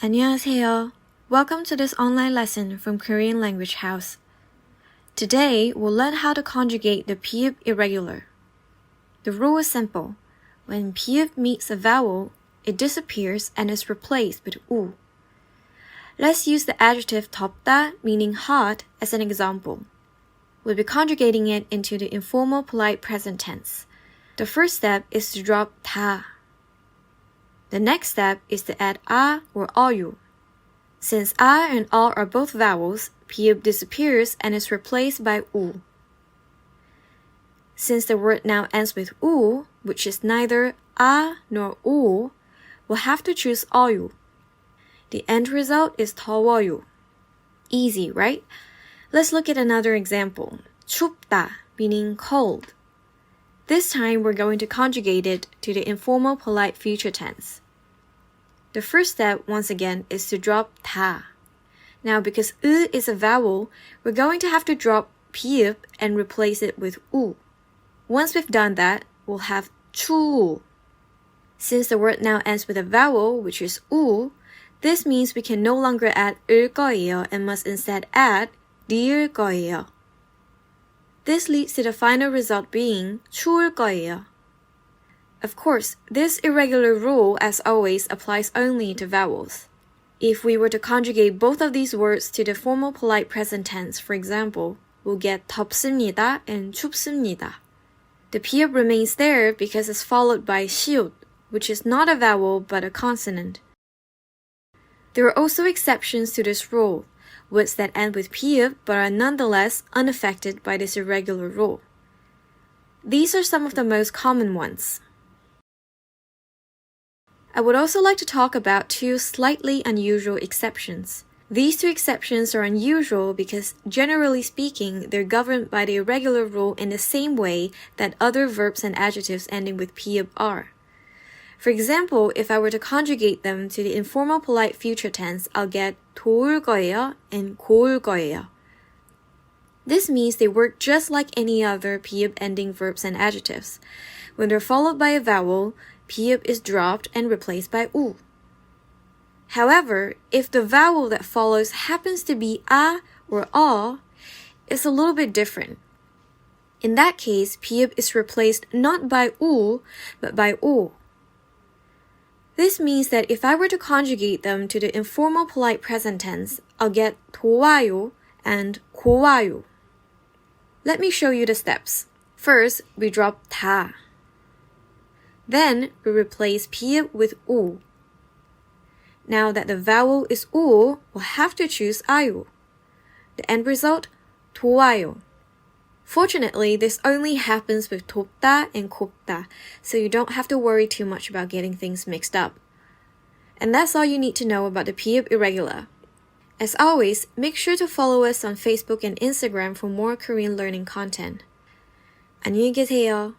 안녕하세요. Welcome to this online lesson from Korean Language House. Today, we'll learn how to conjugate the pi읍 irregular. The rule is simple. When pi읍 meets a vowel, it disappears and is replaced with 우. Let's use the adjective 덥다, meaning hot, as an example. We'll be conjugating it into the informal polite present tense. The first step is to drop 다. The next step is to add 아 or 어유. Since 아 and 어 are both vowels, pi읍 disappears and is replaced by 우. Since the word now ends with 우, which is neither 아 nor 우, we'll have to choose 어유. The end result is 더워요. Easy, right? Let's look at another example. 춥다, meaning cold. This time we're going to conjugate it to the informal polite future tense. The first step, once again, is to drop 다. Now, because 으 is a vowel, we're going to have to drop pi읍 and replace it with 우. Once we've done that, we'll have 추. Since the word now ends with a vowel, which is 우, this means we can no longer add 을 거예요 and must instead add 리을 거예요. This leads to the final result being 추울 거예요. Of course, this irregular rule, as always, applies only to vowels. If we were to conjugate both of these words to the formal polite present tense, for example, we'll get 덥습니다 and 춥습니다. The pi읍 remains there because it's followed by 시옷, which is not a vowel but a consonant. There are also exceptions to this rule, words that end with pi읍 but are nonetheless unaffected by this irregular rule. These are some of the most common ones. I would also like to talk about two slightly unusual exceptions. These two exceptions are unusual because, generally speaking, they're governed by the irregular rule in the same way that other verbs and adjectives ending with pi읍 are. For example, if I were to conjugate them to the informal polite future tense, I'll get 좋을 거예요 and 고울 거예요. This means they work just like any other pi읍 ending verbs and adjectives. When they're followed by a vowel, pi읍 is dropped and replaced by 우. However, if the vowel that follows happens to be 아 or 어, it's a little bit different. In that case, pi읍 is replaced not by 우, but by 오. This means that if I were to conjugate them to the informal polite present tense, I'll get 좋아요 and 고와요. Let me show you the steps. First, we drop 다. Then, we replace pi읍 with 우. Now that the vowel is 우, we'll have to choose 아유. The end result, 좋아요. Fortunately, this only happens with 덥다 and 곱다, so you don't have to worry too much about getting things mixed up. And that's all you need to know about the pi읍 irregular. As always, make sure to follow us on Facebook and Instagram for more Korean learning content. 안녕히 계세요.